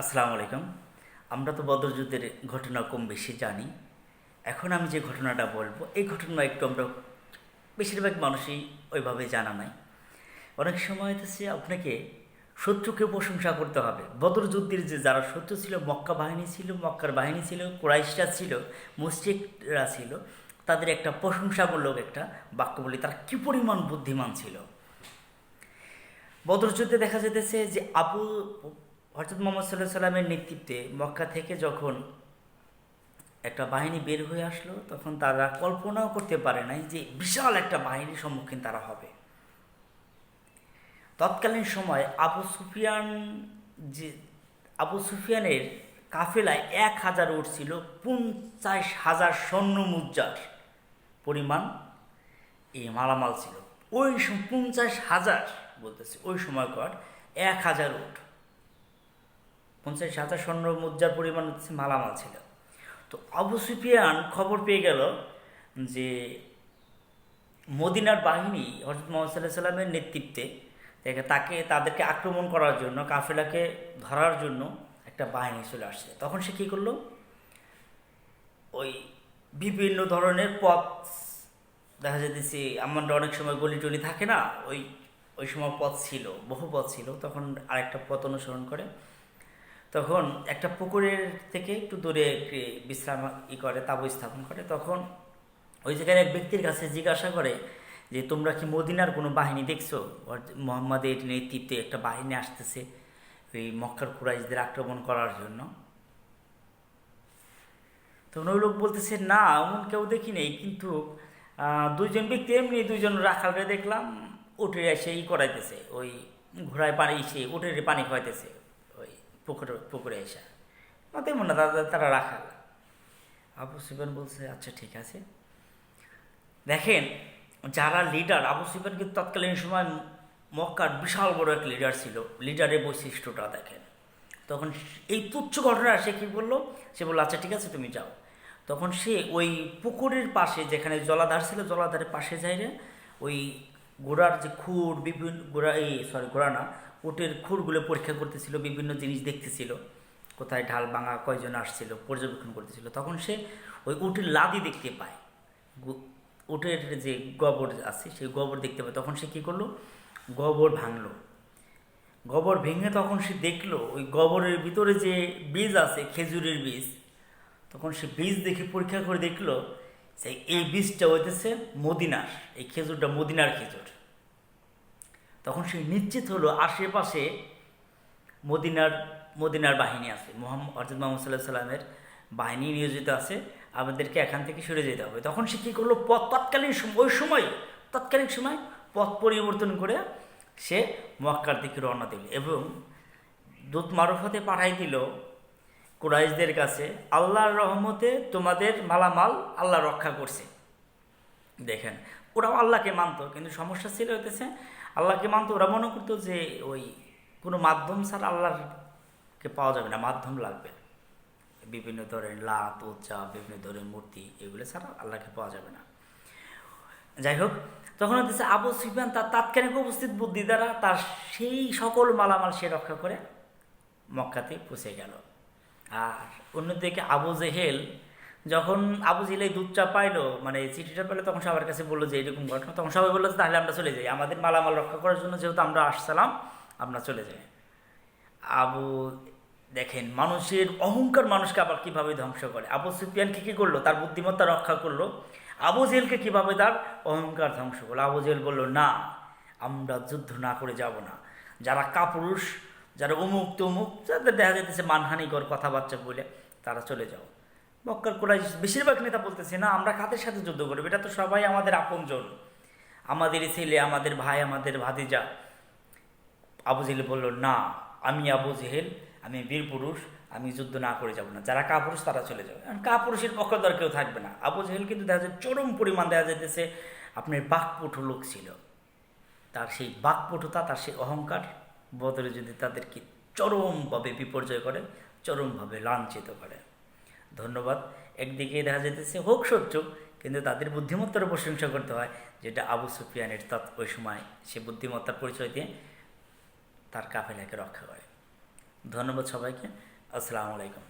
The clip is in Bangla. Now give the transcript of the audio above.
আসসালামু আলাইকুম। আমরা তো বদর যুদ্ধের ঘটনা কম বেশি জানি। এখন আমি যে ঘটনাটা বলবো, এই ঘটনা একটু আমরা বেশিরভাগ মানুষই ওইভাবে জানা নাই। অনেক সময় হচ্ছে আপনাকে শত্রুকে প্রশংসা করতে হবে। বদর যুদ্ধের যে যারা শত্রু ছিল, মক্কা বাহিনী ছিল, মক্কার বাহিনী ছিল, কুরাইশরা ছিল, মুশরিকরা ছিল, তাদের একটা প্রশংসামূলক একটা বাক্য বলি, তারা কী পরিমাণ বুদ্ধিমান ছিল। বদর যুদ্ধে দেখা যেতেছে যে হযরত মুহাম্মদ সাল্লাল্লাহু আলাইহি সাল্লামের নেতৃত্বে মক্কা থেকে যখন একটা বাহিনী বের হয়ে আসলো, তখন তারা কল্পনাও করতে পারে নাই যে বিশাল একটা বাহিনীর সম্মুখীন তারা হবে। তৎকালীন সময় যে আবু সুফিয়ানের কাফেলায় 1,000 উট ছিল, 50,000 স্বর্ণ মুদ্রার পরিমাণ এই মালামাল ছিল। ওই 50,000 বলতেছে, ওই সময়কার 1,000 উট, 50,000 স্বর্ণ মুদ্রার পরিমাণ হচ্ছে মালামাল ছিল। তো আবু সুফিয়ান খবর পেয়ে গেল যে মদিনার বাহিনী হযরত মুহাম্মদ সাল্লাল্লাহু আলাইহি সাল্লামের নেতৃত্বে তাদেরকে আক্রমণ করার জন্য, কাফেলাকে ধরার জন্য একটা বাহিনী চলে আসছে। তখন সে কী করলো, ওই বিভিন্ন ধরনের পথ দেখা যেতেছে, আমরা অনেক সময় গলি টলি থাকে না, ওই ওই সময় পথ ছিল, বহু পথ ছিল। তখন আরেকটা পথ অনুসরণ করে, তখন একটা পুকুরের থেকে একটু দূরে বিশ্রাম করে, তাঁবু স্থাপন করে। তখন ওই জায়গায় এক ব্যক্তির কাছে জিজ্ঞাসা করে যে, তোমরা কি মদিনার কোনো বাহিনী দেখছো? মুহাম্মাদের নেতৃত্বে একটা বাহিনী আসতেছে ওই মক্কার কুরাইশদের আক্রমণ করার জন্য। তখন ওই লোক বলতেছে, না, এমন কেউ দেখি নেই, কিন্তু দুইজন ব্যক্তি এমনি, দুইজন রাখালরে দেখলাম, উঠে এসে করাইতেছে, ওই ঘোড়ায় পানি, উঠে পানি খাওয়াইতেছে ওই পুকুরে এসে। তেমন না, তারা রাখাল। আবু সুফিয়ান বলছে, আচ্ছা ঠিক আছে। দেখেন, যারা লিডার, আবু সুফিয়ান কিন্তু তৎকালীন সময় মক্কার বিশাল বড় এক লিডার ছিল। লিডারের বৈশিষ্ট্যটা দেখেন। তখন এই তুচ্ছ ঘটনা সে কী বললো, সে বললো, আচ্ছা ঠিক আছে, তুমি যাও। তখন সে ওই পুকুরের পাশে, যেখানে জলাধার ছিল, জলাধারের পাশে যাইরে ওই ঘোড়ার যে খুর, বিভিন্ন ঘোড়া না, উটের খুরগুলো পরীক্ষা করতেছিল, বিভিন্ন জিনিস দেখতেছিল, কোথায় ঢাল ভাঙা, কয়জন আসছিল, পর্যবেক্ষণ করতেছিল। তখন সে ওই উটের লাদি দেখতে পায়, উটের যে গোবর আছে সেই গোবর দেখতে পায়। তখন সে কী করলো, গোবর ভাঙলো। গোবর ভেঙে তখন সে দেখলো ওই গোবরের ভিতরে যে বীজ আছে, খেজুরের বীজ। তখন সে বীজ দেখে পরীক্ষা করে দেখলো যে এই বীজটা হইতেছে মদিনার, এই খেজুরটা মদিনার খেজুর। তখন সে নিশ্চিত হলো আশেপাশে মদিনার বাহিনী আছে, হযরত মুহাম্মদ সাল্লাল্লাহু আলাইহি সাল্লামের বাহিনী নিয়োজিত আছে, আমাদেরকে এখান থেকে সরে যেতে হবে। তখন সে কী করলো, তৎকালীন সময় পথ পরিবর্তন করে সে মক্কার দিকে রওনা দিল এবং দূত মারফতে পাঠাই দিল কুরাইশদের কাছে, আল্লাহর রহমতে তোমাদের মালামাল আল্লাহ রক্ষা করছে। দেখেন, ওরাও আল্লাহকে মানতো, কিন্তু সমস্যা ছিল হইতেছে, আল্লাহকে মানতো, ওরা মনে করতো যে ওই কোনো মাধ্যম ছাড়া আল্লাহকে পাওয়া যাবে না, মাধ্যম লাগবে। বিভিন্ন ধরনের লাত, উজ্জা, বিভিন্ন ধরনের মূর্তি, এগুলো ছাড়া আল্লাহকে পাওয়া যাবে না। যাই হোক, তখন হচ্ছে আবু সুফিয়ান তার তাৎক্ষণিক উপস্থিত বুদ্ধি দ্বারা তার সেই সকল মালামাল সে রক্ষা করে মক্কাতে পৌঁছে গেল। আর অন্যদিকে আবু জেহেল, যখন আবু জেহেল এই দুধটা পাইলো, মানে চিঠিটা পেলো, তখন সবার কাছে বললো যে এরকম ঘটনা। তখন সবাই বললো, তাহলে আমরা চলে যাই, আমাদের মালামাল রক্ষা করার জন্য যেহেতু আমরা আসছিলাম, আমরা চলে যাই। দেখেন, মানুষের অহংকার মানুষকে আবার কিভাবে ধ্বংস করে। আবু সুফিয়ানকে কী করলো, তার বুদ্ধিমত্তা রক্ষা করলো। আবু জেহেলকে কীভাবে তার অহংকার ধ্বংস করলো। আবু জেহেল বললো, না, আমরা যুদ্ধ না করে যাব না। যারা কাপুরুষ, যারা অমুক তমুক, যাদের দেখা যেতেছে মানহানিকর কথাবার্তা বলে, তারা চলে যাও। মক্কার কুরাইশ বেশিরভাগ নেতা বলতেছে, না, আমরা কাদের সাথে যুদ্ধ করবো, এটা তো সবাই আমাদের আপনজন, আমাদের ছেলে, আমাদের ভাই, আমাদের ভাতিজা। আবু জেহেল বলল, না, আমি আবু জেহেল, আমি বীর পুরুষ, আমি যুদ্ধ না করে যাব না। যারা কাপুরুষ তারা চলে যাবে, কারণ কাপুরুষের পক্ষধর কেউ থাকবে না। আবু জেহেল কিন্তু দেখা যায় চরম পরিমাণ দেখা যাইতেছে আপনার বাকপটু লোক ছিল। তার সেই বাকপটুতা, তার সেই অহংকার বদরে যদি তাদেরকে চরমভাবে বিপর্যয় করে, চরমভাবে লাঞ্ছিত করে। ধন্যবাদ। একদিকে দেখা যেতেছে হোক সহ্য, কিন্তু তাদের বুদ্ধিমত্তার প্রশংসা করতে হয়, যেটা আবু সুফিয়ানের ওই সময় সে বুদ্ধিমত্তার পরিচয় দিয়ে তার কাফেলাকে রক্ষা করে। ধন্যবাদ সবাইকে। আসসালামু আলাইকুম।